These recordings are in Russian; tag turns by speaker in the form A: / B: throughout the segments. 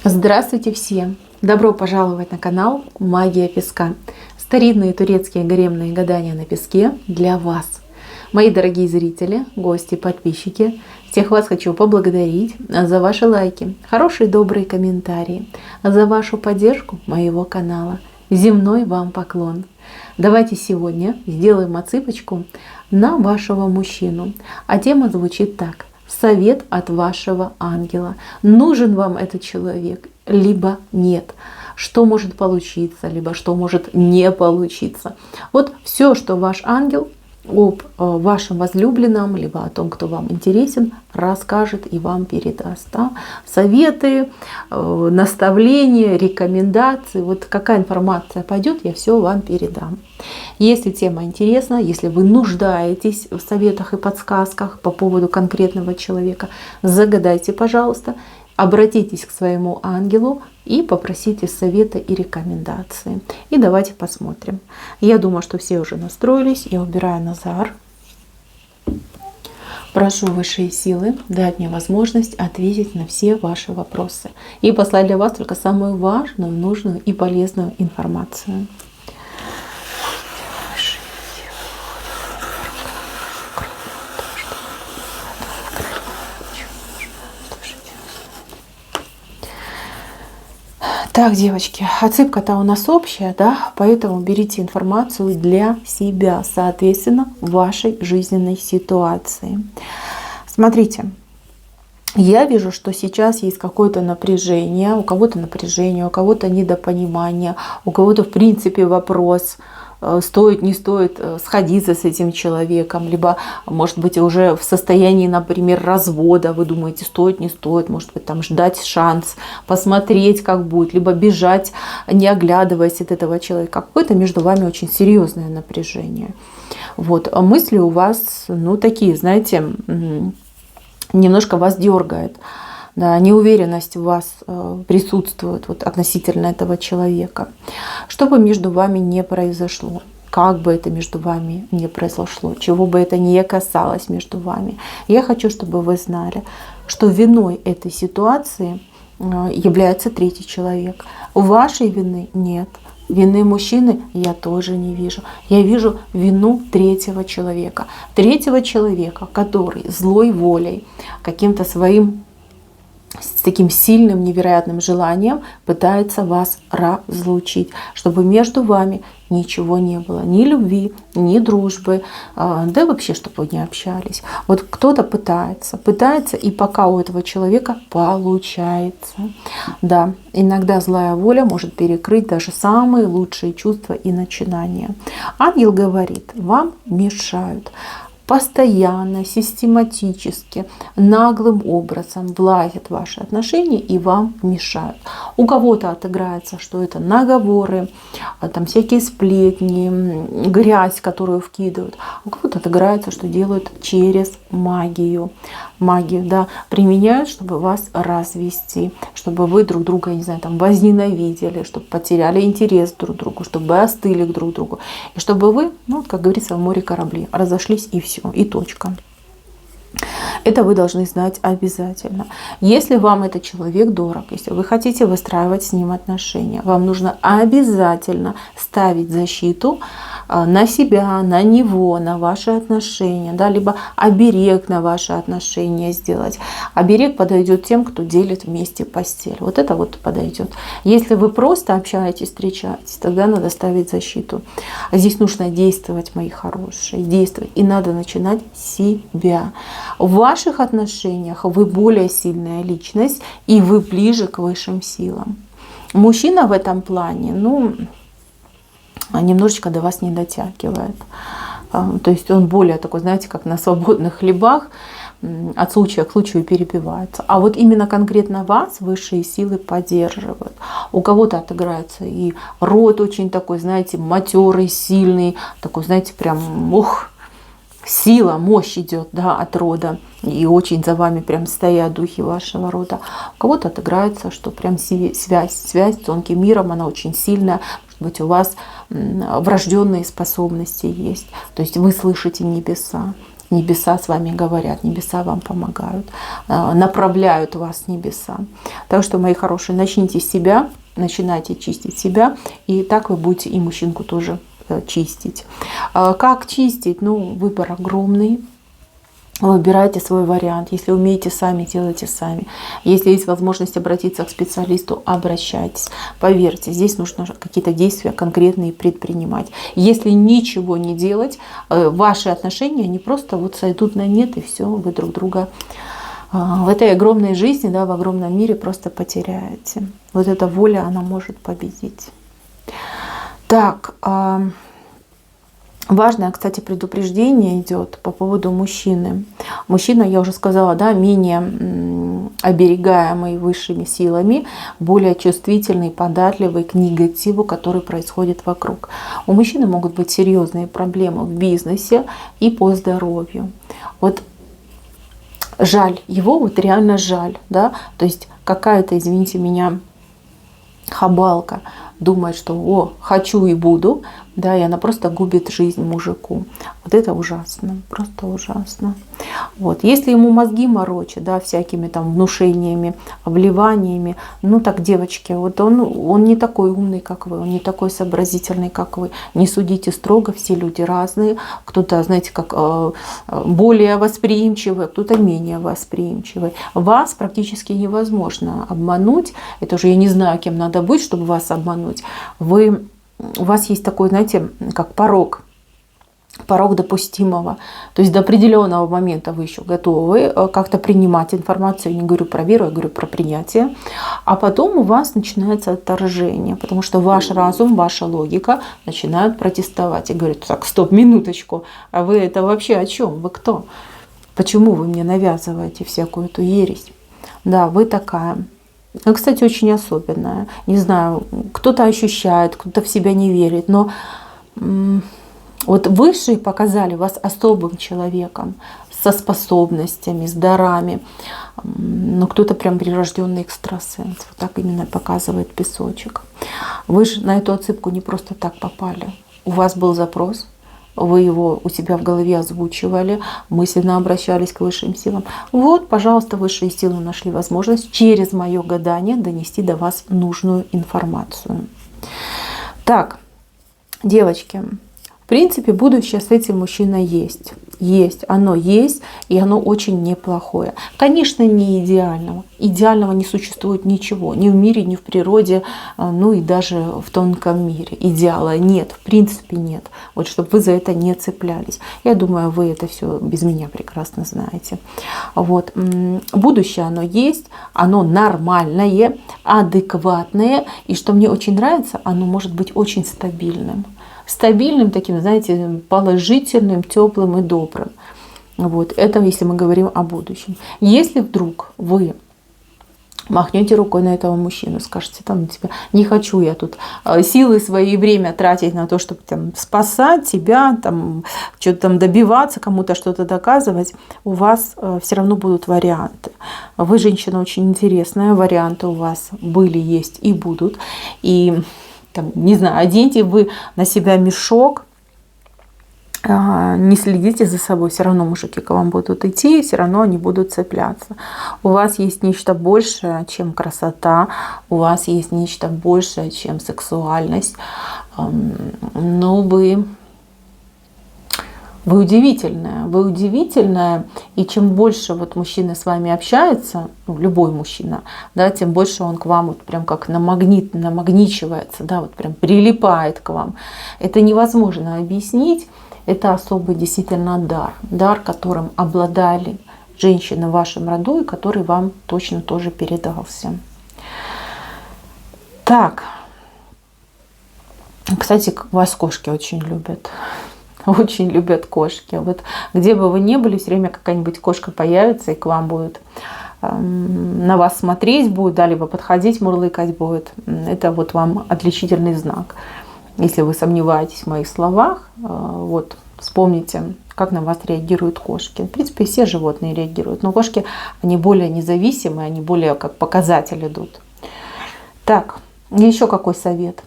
A: Здравствуйте всем! Добро пожаловать на канал Магия Песка. Старинные турецкие гаремные гадания на песке для вас. Мои дорогие зрители, гости, подписчики, всех вас хочу поблагодарить за ваши лайки, хорошие добрые комментарии, за вашу поддержку моего канала. Земной вам поклон. Давайте сегодня сделаем отсыпочку на вашего мужчину. А тема звучит так. Совет от вашего ангела. Нужен вам этот человек, либо нет. Что может получиться, либо что может не получиться. Вот все, что ваш ангел об вашем возлюбленном, либо о том, кто вам интересен, расскажет и вам передаст. Да? Советы, наставления, рекомендации. Вот какая информация пойдет, я все вам передам. Если тема интересна, если вы нуждаетесь в советах и подсказках по поводу конкретного человека, загадайте, пожалуйста, обратитесь к своему ангелу и попросите совета и рекомендации. И давайте посмотрим. Я думаю, что все уже настроились. Я убираю Назар. Прошу высшие силы дать мне возможность ответить на все ваши вопросы и послать для вас только самую важную, нужную и полезную информацию. Так, девочки, отсыпка-то у нас общая, да, поэтому берите информацию для себя, соответственно, в вашей жизненной ситуации. Смотрите, я вижу, что сейчас есть какое-то напряжение, у кого-то недопонимание, у кого-то, в принципе, вопрос, стоит, не стоит сходиться с этим человеком, либо, может быть, уже в состоянии, например, развода, вы думаете, стоит, не стоит, может быть, там ждать шанс, посмотреть, как будет, либо бежать, не оглядываясь от этого человека. Какое-то между вами очень серьезное напряжение. Вот. Мысли у вас, ну, такие, знаете, немножко вас дергает. Да, неуверенность у вас присутствует вот, относительно этого человека. Что бы между вами не произошло, как бы это между вами не произошло, чего бы это ни касалось между вами, я хочу, чтобы вы знали, что виной этой ситуации является третий человек. Вашей вины нет. Вины мужчины я тоже не вижу. Я вижу вину третьего человека. Третьего человека, который злой волей, каким-то своим с таким сильным, невероятным желанием пытается вас разлучить, чтобы между вами ничего не было, ни любви, ни дружбы, да вообще, чтобы вы не общались. Вот кто-то пытается, и пока у этого человека получается. Да, иногда злая воля может перекрыть даже самые лучшие чувства и начинания. Ангел говорит, вам мешают. Постоянно, систематически, наглым образом влазят в ваши отношения и вам мешают. У кого-то отыграется, что это наговоры, там всякие сплетни, грязь, которую вкидывают. У кого-то отыграется, что делают через магию. Магию, да, применяют, чтобы вас развести, чтобы вы друг друга, не знаю, там возненавидели, чтобы потеряли интерес друг к другу, чтобы остыли к друг другу. И чтобы вы, ну, как говорится, в море корабли, разошлись и все, и точка. Это вы должны знать обязательно. Если вам этот человек дорог, если вы хотите выстраивать с ним отношения, вам нужно обязательно ставить защиту на себя, на него, на ваши отношения, да, либо оберег на ваши отношения сделать. Оберег подойдет тем, кто делит вместе постель. Вот это вот подойдет. Если вы просто общаетесь, встречаетесь, тогда надо ставить защиту. А здесь нужно действовать, мои хорошие, действовать. И надо начинать с себя. В ваших отношениях вы более сильная личность, и вы ближе к высшим силам. Мужчина в этом плане, ну, немножечко до вас не дотягивает. То есть он более такой, знаете, как на свободных хлебах, от случая к случаю перепивается. А вот именно конкретно вас высшие силы поддерживают. У кого-то отыграется и род очень такой, знаете, матерый, сильный, такой, знаете, прям, ух, сила, мощь идет, да, от рода. И очень за вами прям стоят духи вашего рода. У кого-то отыграется, что прям связь с тонким миром, она очень сильная. Может быть, у вас врожденные способности есть. То есть вы слышите небеса. Небеса с вами говорят, небеса вам помогают, направляют вас небеса. Так что, мои хорошие, начните с себя, начинайте чистить себя, и так вы будете и мужчинку тоже чистить. Как чистить? Ну, выбор огромный. Выбирайте свой вариант. Если умеете сами, делайте сами. Если есть возможность обратиться к специалисту, обращайтесь. Поверьте, здесь нужно какие-то действия конкретные предпринимать. Если ничего не делать, ваши отношения, они просто вот сойдут на нет, и все, вы друг друга в этой огромной жизни, да, в огромном мире просто потеряете. Вот эта воля, она может победить. Так, важное, кстати, предупреждение идет по поводу мужчины. Мужчина, я уже сказала, да, менее оберегаемый высшими силами, более чувствительный, податливый к негативу, который происходит вокруг. У мужчины могут быть серьезные проблемы в бизнесе и по здоровью. Вот жаль его, вот реально жаль, да, то есть какая-то, извините меня, хабалка думает, что о, хочу и буду, да, и она просто губит жизнь мужику. Вот это ужасно, просто ужасно. Вот. Если ему мозги морочат, да, всякими там внушениями, обливаниями, ну так, девочки, вот он не такой умный, как вы, он не такой сообразительный, как вы. Не судите строго, все люди разные. Кто-то, знаете, как более восприимчивый, кто-то менее восприимчивый. Вас практически невозможно обмануть. Это уже я не знаю, кем надо быть, чтобы вас обмануть. У вас есть такой, знаете, как порог допустимого. То есть до определенного момента вы еще готовы как-то принимать информацию. Я не говорю про веру, я говорю про принятие. А потом у вас начинается отторжение, потому что ваш разум, ваша логика начинают протестовать. И говорят: так, стоп, минуточку, а вы это вообще о чем? Вы кто? Почему вы мне навязываете всякую эту ересь? Да, вы такая. Кстати, очень особенная. Не знаю, кто-то ощущает, кто-то в себя не верит, но вот высшие показали вас особым человеком, со способностями, с дарами. Но кто-то прям прирожденный экстрасенс. Вот так именно показывает песочек. Вы же на эту отсыпку не просто так попали. У вас был запрос. Вы его у себя в голове озвучивали, мысленно обращались к высшим силам. Вот, пожалуйста, высшие силы нашли возможность через мое гадание донести до вас нужную информацию. Так, девочки, в принципе, будущее с этим мужчиной есть. Оно есть, и оно очень неплохое. Конечно, не идеального. Идеального не существует ничего. Ни в мире, ни в природе, ну и даже в тонком мире. Идеала нет, в принципе нет. Вот чтобы вы за это не цеплялись. Я думаю, вы это все без меня прекрасно знаете. Вот. Будущее оно есть, оно нормальное, адекватное. И что мне очень нравится, оно может быть очень стабильным. Стабильным таким, знаете, положительным, теплым и добрым. Вот. Это если мы говорим о будущем. Если вдруг вы махнете рукой на этого мужчину, скажете там тебя: не хочу я тут силы свои и время тратить на то, чтобы там спасать тебя, там что-то там добиваться, кому-то что-то доказывать, у вас все равно будут варианты. Вы женщина очень интересная, варианты у вас были, есть и будут. И там, не знаю, оденьте вы на себя мешок, не следите за собой, все равно мужики к вам будут идти, все равно они будут цепляться. У вас есть нечто большее, чем красота, у вас есть нечто большее, чем сексуальность, но вы удивительная, и чем больше вот мужчина с вами общается, ну, любой мужчина, да, тем больше он к вам вот прям как намагничивается, да, вот прям прилипает к вам. Это невозможно объяснить, это особый действительно дар, которым обладали женщины в вашем роду и который вам точно тоже передался. Так, кстати, вас кошки очень любят. Очень любят кошки. Вот где бы вы ни были, все время какая-нибудь кошка появится и к вам будет на вас смотреть будет, да, либо подходить, мурлыкать будет. Это вот вам отличительный знак. Если вы сомневаетесь в моих словах, вот вспомните, как на вас реагируют кошки. В принципе, все животные реагируют, но кошки, они более независимые, они более как показатель идут. Так, еще какой совет?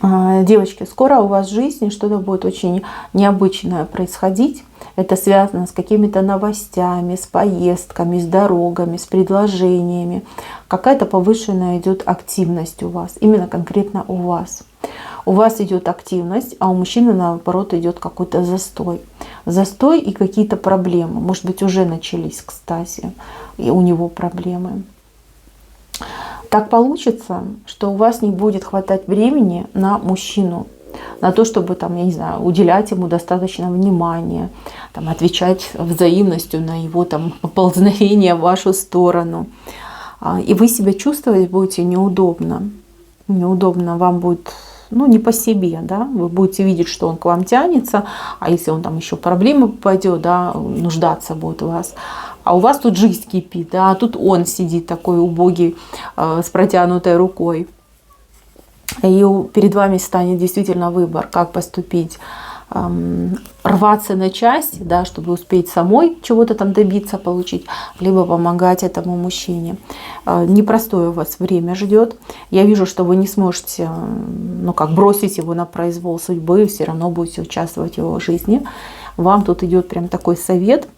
A: Девочки, скоро у вас в жизни что-то будет очень необычное происходить. Это связано с какими-то новостями, с поездками, с дорогами, с предложениями. Какая-то повышенная идет активность у вас, именно конкретно у вас. У вас идет активность, а у мужчины, наоборот, идет какой-то застой. Застой и какие-то проблемы. Может быть, уже начались, кстати, и у него проблемы. Так получится, что у вас не будет хватать времени на мужчину, на то, чтобы там, я не знаю, уделять ему достаточно внимания, там, отвечать взаимностью на его там поползновение в вашу сторону. И вы себя чувствовать будете неудобно. Неудобно вам будет, ну, не по себе, да, вы будете видеть, что он к вам тянется, а если он там еще в проблемы попадет, да, нуждаться будет в вас. А у вас тут жизнь кипит, да, а тут он сидит такой убогий, с протянутой рукой. И перед вами станет действительно выбор, как поступить. Рваться на части, да, чтобы успеть самой чего-то там добиться, получить, либо помогать этому мужчине. Непростое у вас время ждет. Я вижу, что вы не сможете, ну, как бросить его на произвол судьбы, все равно будете участвовать в его жизни. Вам тут идет прям такой совет,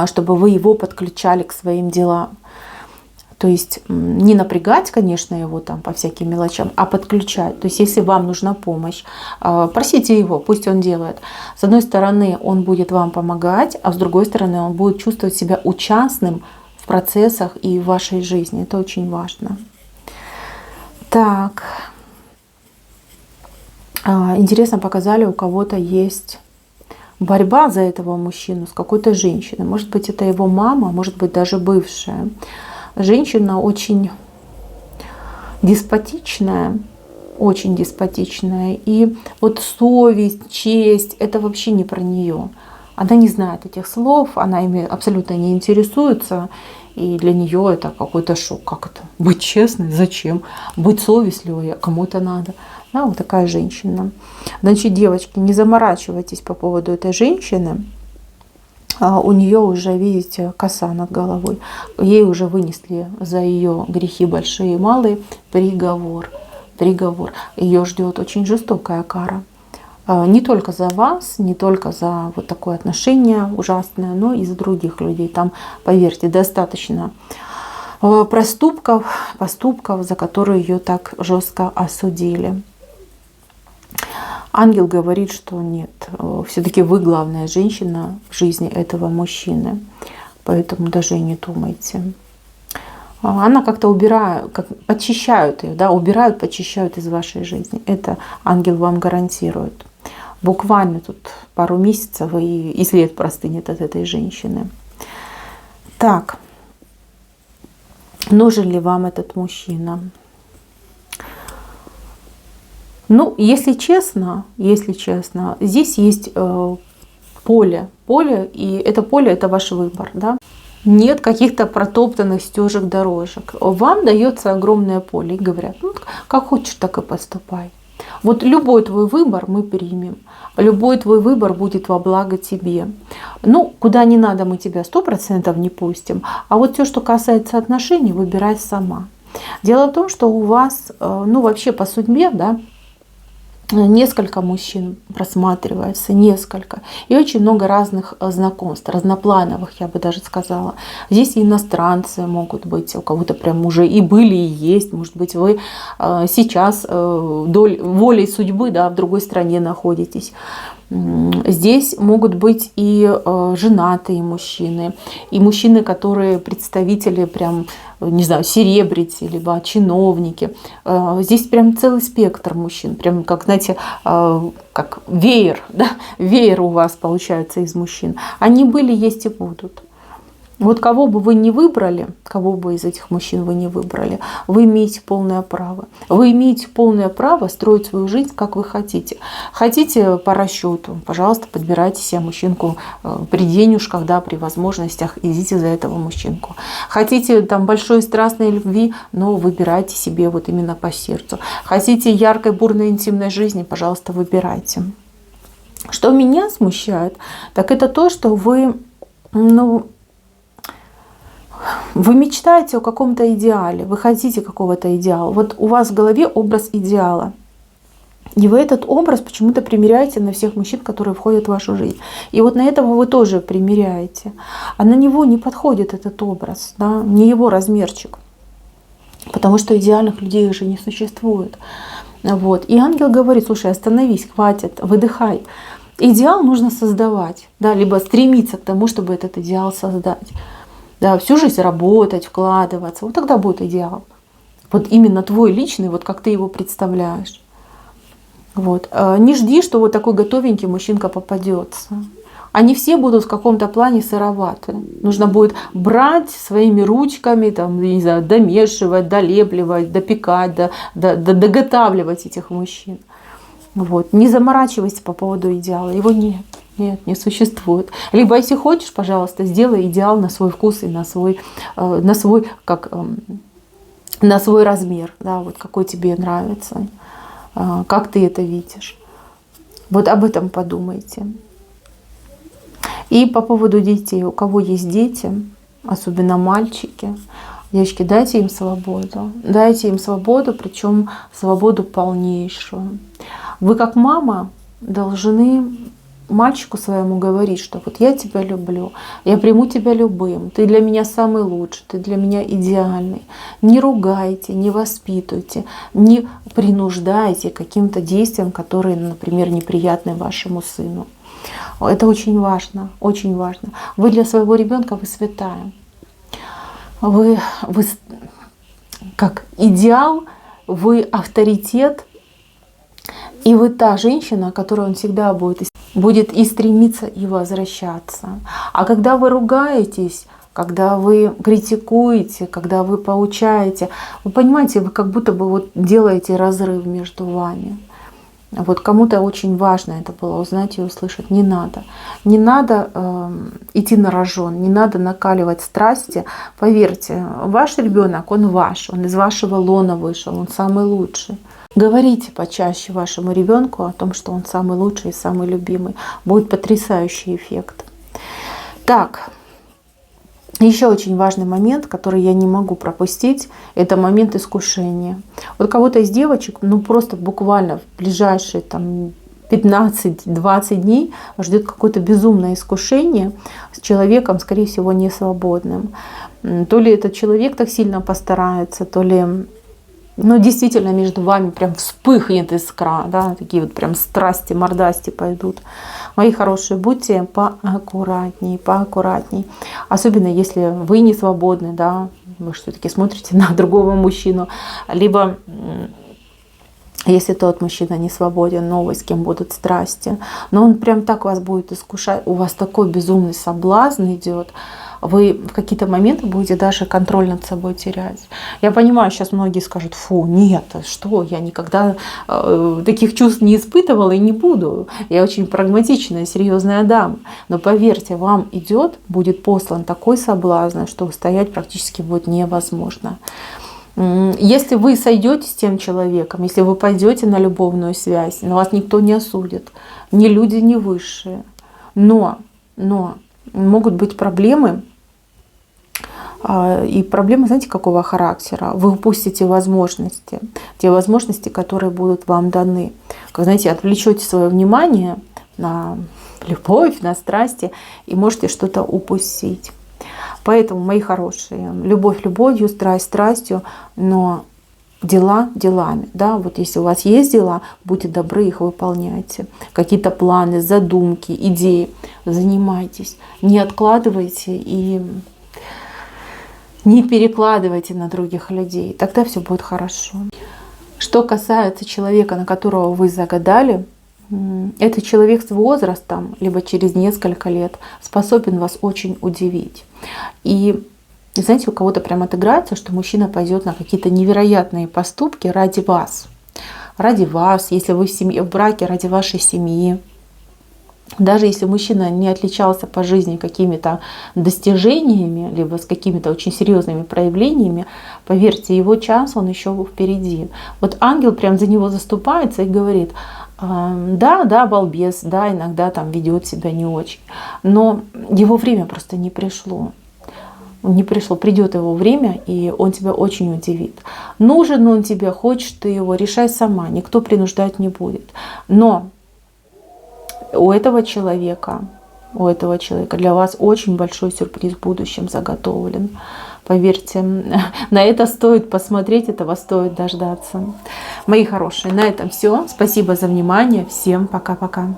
A: чтобы вы его подключали к своим делам. То есть не напрягать, конечно, его там по всяким мелочам, а подключать. То есть если вам нужна помощь, просите его, пусть он делает. С одной стороны, он будет вам помогать, а с другой стороны, он будет чувствовать себя участным в процессах и в вашей жизни. Это очень важно. Так. Интересно, показали, у кого-то есть борьба за этого мужчину с какой-то женщиной. Может быть, это его мама, может быть, даже бывшая. Женщина очень деспотичная, очень деспотичная. И вот совесть, честь, это вообще не про нее. Она не знает этих слов, она ими абсолютно не интересуется. И для нее это какой-то шок. Как это? Быть честной? Зачем? Быть совестливой? Кому это надо? Да, вот такая женщина. Значит, девочки, не заморачивайтесь по поводу этой женщины. У нее уже, видите, коса над головой. Ей уже вынесли за ее грехи большие и малые приговор. Приговор. Ее ждет очень жестокая кара. Не только за вас, не только за вот такое отношение ужасное, но и за других людей. Там, поверьте, достаточно проступков, поступков, за которые ее так жестко осудили. Ангел говорит, что нет, все-таки вы главная женщина в жизни этого мужчины, поэтому даже и не думайте. Она как-то убирает, как очищают ее, да, убирают, почищают из вашей жизни. Это ангел вам гарантирует. Буквально тут пару месяцев и след простынет от этой женщины. Так, нужен ли вам этот мужчина? Ну, если честно, здесь есть поле, и это поле — это ваш выбор, да? Нет каких-то протоптанных стежек, дорожек. Вам дается огромное поле и говорят, ну, как хочешь, так и поступай. Вот любой твой выбор мы примем, любой твой выбор будет во благо тебе. Ну, куда не надо, мы тебя 100% не пустим, а вот все, что касается отношений, выбирай сама. Дело в том, что у вас, ну, вообще по судьбе, да, несколько мужчин просматривается, несколько. И очень много разных знакомств, разноплановых, я бы даже сказала. Здесь и иностранцы могут быть, у кого-то прям уже и были, и есть. Может быть, вы сейчас волей судьбы, да, в другой стране находитесь. Здесь могут быть и женатые мужчины, и мужчины, которые представители прям, не знаю, селебрити, либо чиновники. Здесь прям целый спектр мужчин, прям как, знаете, как веер, да? Веер у вас получается из мужчин. Они были, есть и будут. Вот кого бы вы ни выбрали, кого бы из этих мужчин вы не выбрали, вы имеете полное право. Вы имеете полное право строить свою жизнь, как вы хотите. Хотите по расчету, пожалуйста, подбирайте себе мужчинку при денежках, да, при возможностях, идите за этого мужчинку. Хотите там большой страстной любви, но выбирайте себе вот именно по сердцу. Хотите яркой, бурной, интимной жизни, пожалуйста, выбирайте. Что меня смущает, так это то, что вы, ну, вы мечтаете о каком-то идеале, вы хотите какого-то идеала. Вот у вас в голове образ идеала. И вы этот образ почему-то примеряете на всех мужчин, которые входят в вашу жизнь. И вот на этого вы тоже примеряете. А на него не подходит этот образ, да? Не его размерчик. Потому что идеальных людей уже не существует. Вот. И ангел говорит: слушай, остановись, хватит, выдыхай. Идеал нужно создавать, да, либо стремиться к тому, чтобы этот идеал создать. Да, всю жизнь работать, вкладываться. Вот тогда будет идеал. Вот именно твой личный, вот как ты его представляешь. Вот. Не жди, что вот такой готовенький мужчинка попадется. Они все будут в каком-то плане сыроваты. Нужно будет брать своими ручками, там, не знаю, домешивать, долепливать, допекать, доготавливать этих мужчин. Вот. Не заморачивайся по поводу идеала. Его нет. Нет, не существует. Либо, если хочешь, пожалуйста, сделай идеал на свой вкус и на свой размер, да, вот какой тебе нравится. Как ты это видишь? Вот об этом подумайте. И по поводу детей. У кого есть дети, особенно мальчики, девочки, дайте им свободу. Дайте им свободу, причем свободу полнейшую. Вы как мама должны мальчику своему говорить, что вот я тебя люблю, я приму тебя любым, ты для меня самый лучший, ты для меня идеальный. Не ругайте, не воспитывайте, не принуждайте к каким-то действиям, которые, например, неприятны вашему сыну. Это очень важно, очень важно. Вы для своего ребенка вы святая. Вы как идеал, вы авторитет, и вы та женщина, которой он всегда будет и стремиться, и возвращаться. А когда вы ругаетесь, когда вы критикуете, когда вы поучаете, вы понимаете, вы как будто бы вот делаете разрыв между вами. Вот кому-то очень важно это было узнать и услышать. Не надо. Не надо идти на рожон, не надо накаливать страсти. Поверьте, ваш ребенок, он ваш, он из вашего лона вышел, он самый лучший. Говорите почаще вашему ребенку о том, что он самый лучший и самый любимый. Будет потрясающий эффект. Так, еще очень важный момент, который я не могу пропустить, это момент искушения. Вот кого-то из девочек, ну просто буквально в ближайшие там 15-20 дней ждет какое-то безумное искушение с человеком, скорее всего, не свободным. То ли этот человек так сильно постарается, то ли действительно между вами прям вспыхнет искра, да, такие вот прям страсти, мордасти пойдут. Мои хорошие, будьте поаккуратней, поаккуратней. Особенно если вы не свободны, да, вы все-таки смотрите на другого мужчину, либо если тот мужчина не свободен, новый, с кем будут страсти, но он прям так вас будет искушать, у вас такой безумный соблазн идет, вы в какие-то моменты будете даже контроль над собой терять. Я понимаю, сейчас многие скажут: фу, нет, что, я никогда таких чувств не испытывала и не буду. Я очень прагматичная, серьезная дама. Но поверьте, вам будет послан такой соблазн, что устоять практически будет невозможно. Если вы сойдете с тем человеком, если вы пойдете на любовную связь, на вас никто не осудит, ни люди, ни высшие. Но могут быть проблемы. И проблемы, знаете, какого характера? Вы упустите возможности, те возможности, которые будут вам даны. Как, знаете, отвлечете свое внимание на любовь, на страсти и можете что-то упустить. Поэтому, мои хорошие, любовь любовью, страсть страстью, но дела делами. Да? Вот если у вас есть дела, будьте добры, их выполняйте. Какие-то планы, задумки, идеи, занимайтесь. Не откладывайте и не перекладывайте на других людей. Тогда все будет хорошо. Что касается человека, на которого вы загадали, этот человек с возрастом, либо через несколько лет, способен вас очень удивить. И знаете, у кого-то прям отыграется, что мужчина пойдет на какие-то невероятные поступки ради вас. Ради вас, если вы в браке, ради вашей семьи. Даже если мужчина не отличался по жизни какими-то достижениями, либо с какими-то очень серьезными проявлениями, поверьте, его час, он еще впереди. Вот ангел прям за него заступается и говорит: да, балбес, да, иногда там ведет себя не очень, но его время просто не пришло. Не пришло, придет его время, и он тебя очень удивит. Нужен он тебе, хочешь ты его, решай сама, никто принуждать не будет. Но у этого человека для вас очень большой сюрприз в будущем заготовлен. Поверьте, на это стоит посмотреть, этого стоит дождаться. Мои хорошие, на этом все. Спасибо за внимание. Всем пока-пока.